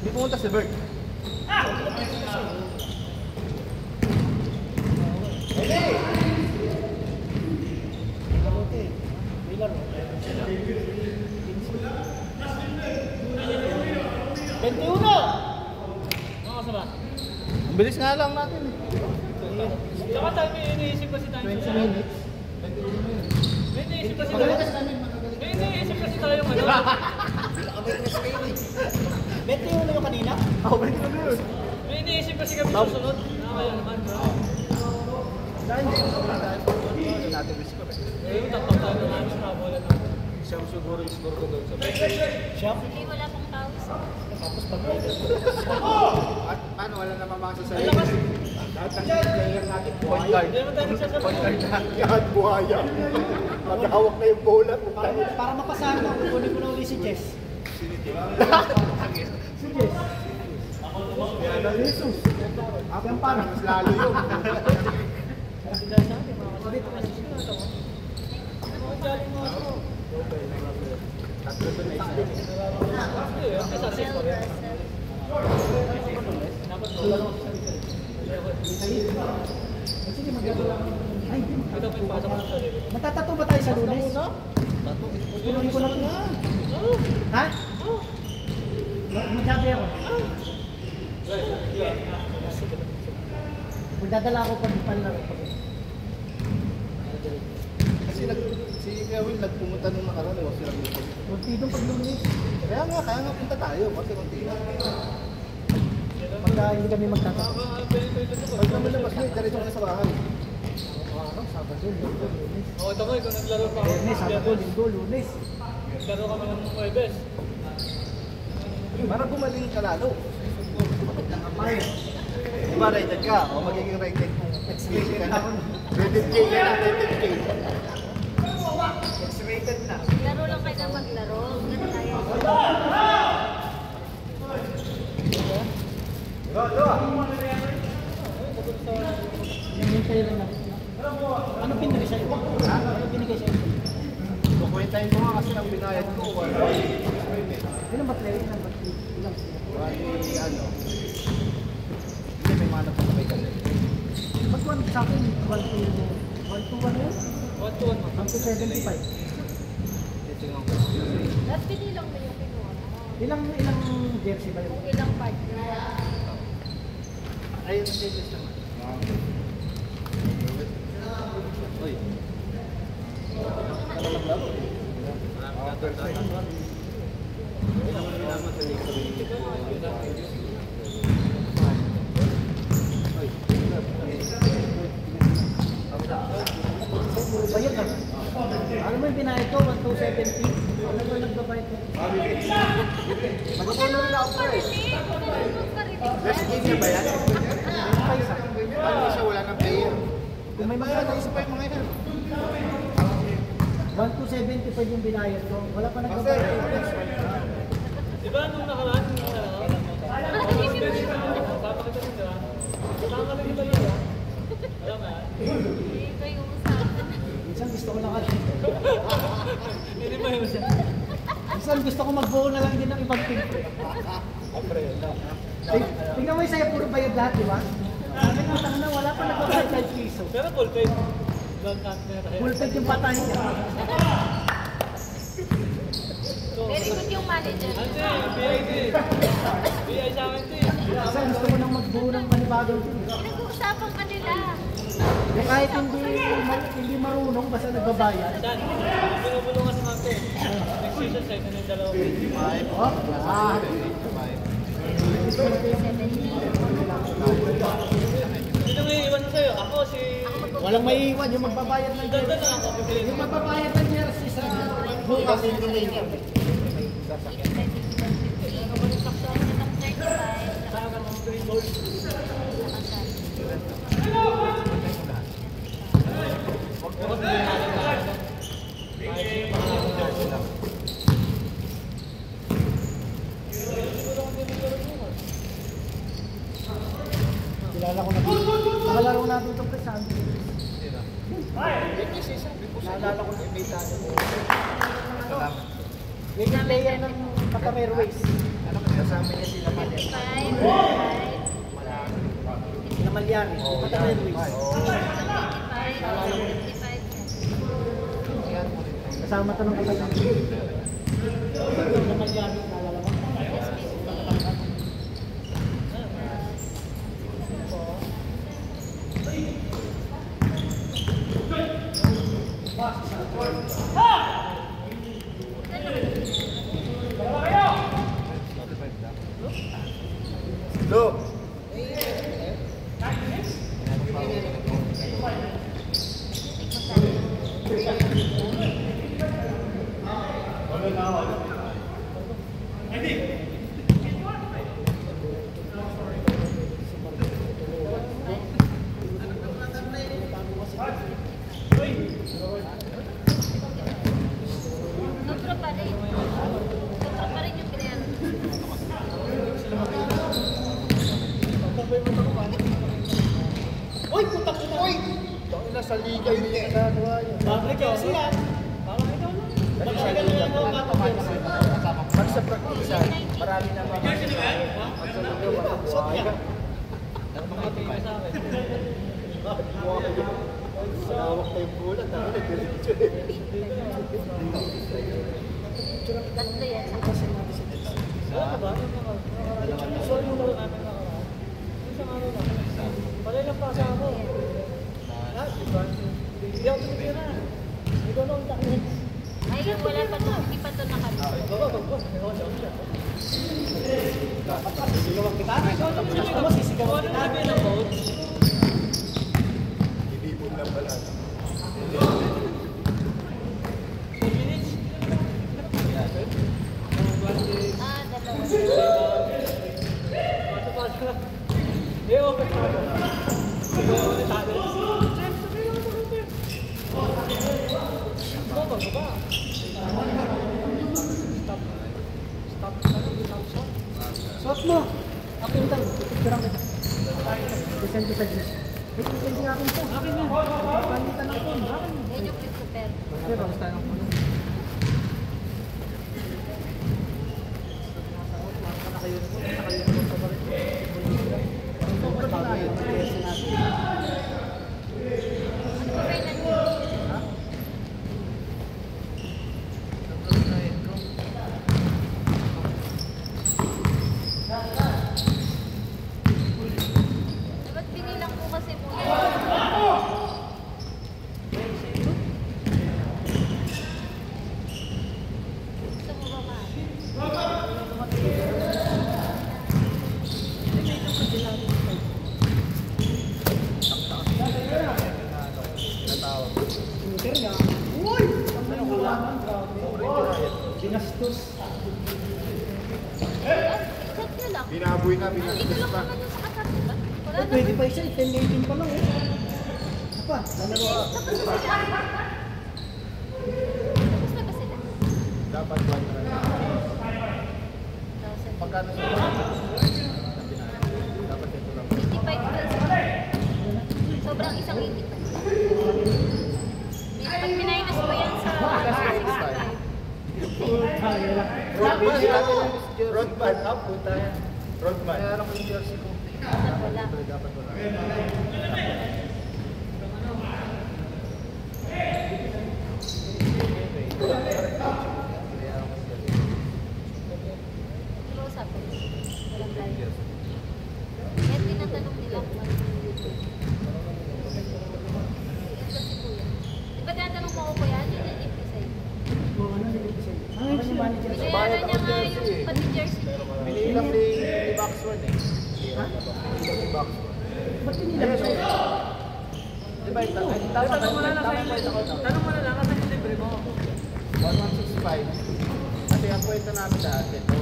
Hindi pumunta si Bert. Ang bilis nga lang natin eh. Saka tayo may iniisip kasi tayo. 20 minutes. May iniisip kasi tayo. May iniisip kasi tayo ano. Nakabaytras kayo eh. 21 yung kanina? Ako, 20 na yun. May iniisip kasi kami susunod. Kaya naman bro. Dahil natin risk ko eh. Ngayon tatang tayo naman sa bola na. Siyam siguro yung score ko doon sa Siyam? Hindi, wala pang tawis. Tapos pag At paano wala na mamasa sa iyo? Lahat ng player natin point guard. Hindi naman tayo nagsasabi. Point guard na. Yan, buhaya. Maghahawak na yung bola. para mapasahan ako, kukunin ko na uli si Jess. Si Jess. Yan ang Jesus. Yan parang mas lalo yun. Tatlo doon na isa. Sige, magagawa. Ay, matatato ba tayo sa Lunes? Kukunin ko lang nga. Ha? Magsabi ako. Magdadala ako pag panlaro. Kasi si Kevin nagpumunta nung nakaraan o sila pumunta. Kunti doon pag Lunes. Kaya nga punta tayo kasi kunti na. Pagka hindi kami magtatato. Pag naman labas mo, diretso ka na sa bahay. Araw, Sabado, Linggo, Lunes. Oo, ito ko, ikaw naglaro pa ako. Lunes, Sabado, Linggo, Lunes. Naglaro kami ng Huwebes. Para gumaling ka lalo. Ay, Diba rated ka? O magiging rated X-rated ka na. Rated K ka na, rated K. X-rated na. Laro lang kayo na maglaro. yung tayo lang natin. Ano pinili sa'yo? Ha? Ano binigay sa'yo? Kukwentahin ko nga kasi ang binayad ko. Ilang ba player? Ilang ba? Ilang sila? Ano? Hindi, may mga napasabay kasi. Ba't one sa akin? 1 to 1 yun? 1-to-1 mo. 1 to 75. Titingnan ko. Dapat pinilang mo yung kinuha mo. Ilang jersey ba yun? Kung ilang partner. Ayun na stages naman. Uy. Ano maglaro? Perfect. Bayad na. Ano mo yung binayad ko? 1 to 70? Ano mo yung nagbabayad ko? Magpupuno na ako eh. Last game niya ba yan? Paano siya wala ng player? Kung may mga Isa pa yung mga yan. 1 to 75 yung binayad ko. Wala pa nagbabayad. Di ba nung nakaraan? Papakita mo sila. Saan ka rin ba yun? Alam mo yan? Ito yung usapan. Minsan gusto ko lang Hindi ba yun siya? minsan gusto ko magbuo na lang din ng ibang team. Tingnan mo yung sa'yo, puro bayad lahat, di ba? Sabi ng tanga na, wala pa nagbabayad kahit piso. Pero full pay. Long cut na tayo. Full paid yung patay niya. Very good yung manager. Ante, BID. BI sa akin ito eh. Minsan gusto ko nang magbuo ng panibagong team. Pinag-uusapan ka nila. Yung kahit hindi marunong, basta nagbabayad. Dan, binubulong nga si Mante. Next season, second yung dalawa. Oh, yan. Sino may iwan sa'yo? Ako si... Walang maiiwan yung magbabayad ng Ganda jersey. na ako. Yung magbabayad ng jersey sa bukas. Kilala ko na dito. Nakalaro na dito pre sa Andy. Naalala ko na yung beta. Salamat. Yan yung player ng Qatar Airways. Ano kasi kasama niya sila Malia. 55. Sila Malyari. Patay Luis. Kasama to ng kapatid. Sila Malyari. Naalala mo? Look! Sobra pa rin. Sobra pa rin yung pinayang. Uy, putak ina! Uy! Dahil nasa liga yung ginagawa niya. Bakit kasi yan? Parang ikaw na. Dahil sa liga ko nga kasama. Pag sa praktisa, marami na mga pag sa liga, walang buhay ka. Malawak na yung bulan. Diretso eh. Tatlo yan. Ano ba? Sorry mo na namin na. Isang ano na. Palay lang pa sa ako. Ah, diba? Hindi ako tumitira. Hindi ko nung taklit. Ay, wala pa to. Hindi pa to nakabit. Sisigawan kita. Gusto mo sisigawan kita. Ibibon lang pala. Ah, dalawa. Suot mo. Akin tayo. Picturean kita. Present ko sa Diyos. Wait, present ko akin to. Akin yan. Palitan ako. Akin yan. Medyo super. Sir, bagus tayo ng puno. Ano ba kayo nandito? Dapat binilang ko kasi po yan. Gusto mo ba ba? Scooter niya. Uy! Ano ko lang? Binastos. Chat nyo lang. Binaboy na, Dito binastos lang pa. naman yung sa kasap, diba? Wala Eh, pwede naman. pa isa. 10-18 pa lang eh. Apa? Dalawa. Tapos na sila. Tapos na ba sila? Dapat buwan na lang. 1,000. Pagkano sa dapat ito lang. 85 pesos. Sobrang isang 85. Pag minus mo yan sa Rodman, puta yan. Rodman. Kaya ako yung jersey ko. wala. Dapat wala. Pero usapan. Walang tayo. Kaya tinatanong nila kung ano yung YouTube. Ito si Kuya. Di ba tinatanong mo ako Kuya? Ano yung nilip ko sa'yo? Ano yung manager? Binayaran niya nga yung pati jersey niya. Pinilang ni Box 1 eh. Pinilang ni Box 1. Ba't pinilang siya? Di ba ito? Tanong mo na lang Tanong mo na lang kasi yung libre mo. 1165. Kasi ang kwenta namin dati ito.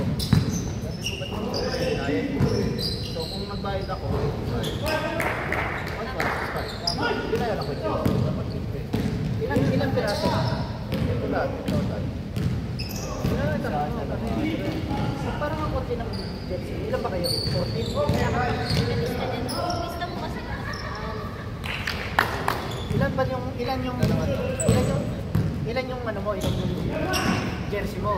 Kasi kung ba't mo sa binayad ko. So kung nagbayad ako, 1165. Binayaran ko ito. Dapat ito. Ilang piraso? Ito lahat. Ito lahat. Parang ang konti ng jersey. Ilan ba kayo? 14? Kaya ka lista din. Lista mo kasi na Ilan ba yung ilan yung ano mo, ilan yung jersey mo?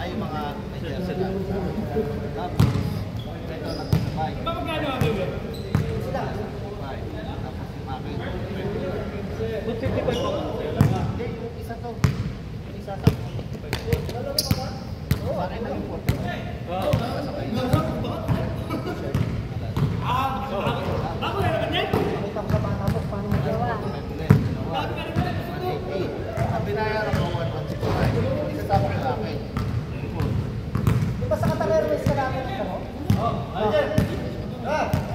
Ay, mga medyo sila. Tapos, ito nagsasabay. Magkano ang gawin? Sila. Sabay. Tapos yung akin. Ba't 55 pa ba? Hindi, yung isa to. Yung isa sa sa akin na yung 40. Wow. Sabay. Ako na naman yan? Nakita ko sa bata mo, paano magawa? Ang binayaran ko 165. Isasama ko sa akin. Di ba sa Qatar Airways ka namin ang tanong? Alden!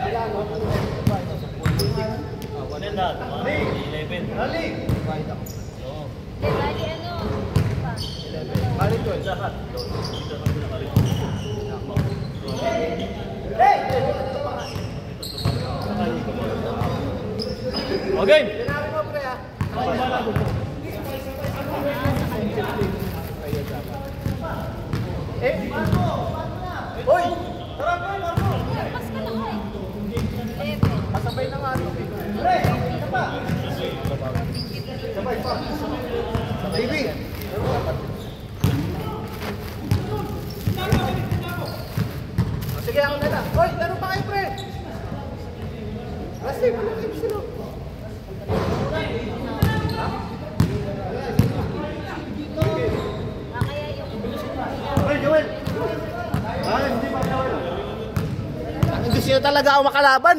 Wala no? Dali! Bayad ako. Hindi, bali ano? Pa. Bali 12. Lahat. Okay! Tinari mo pre ah. Marco! Hoy! Tara pre, Marco! Lampas ka na ko eh. Level. Kasabay na nga ito. Pre! Isa pa! Sabay pa. Baby! Sige, ako na lang. Hoy, laro pa kayo pre! Kasi, malaki sila. Kaya yung... Hoy, Joel! Ay, hindi pa. Gusto nyo talaga ako makalaban.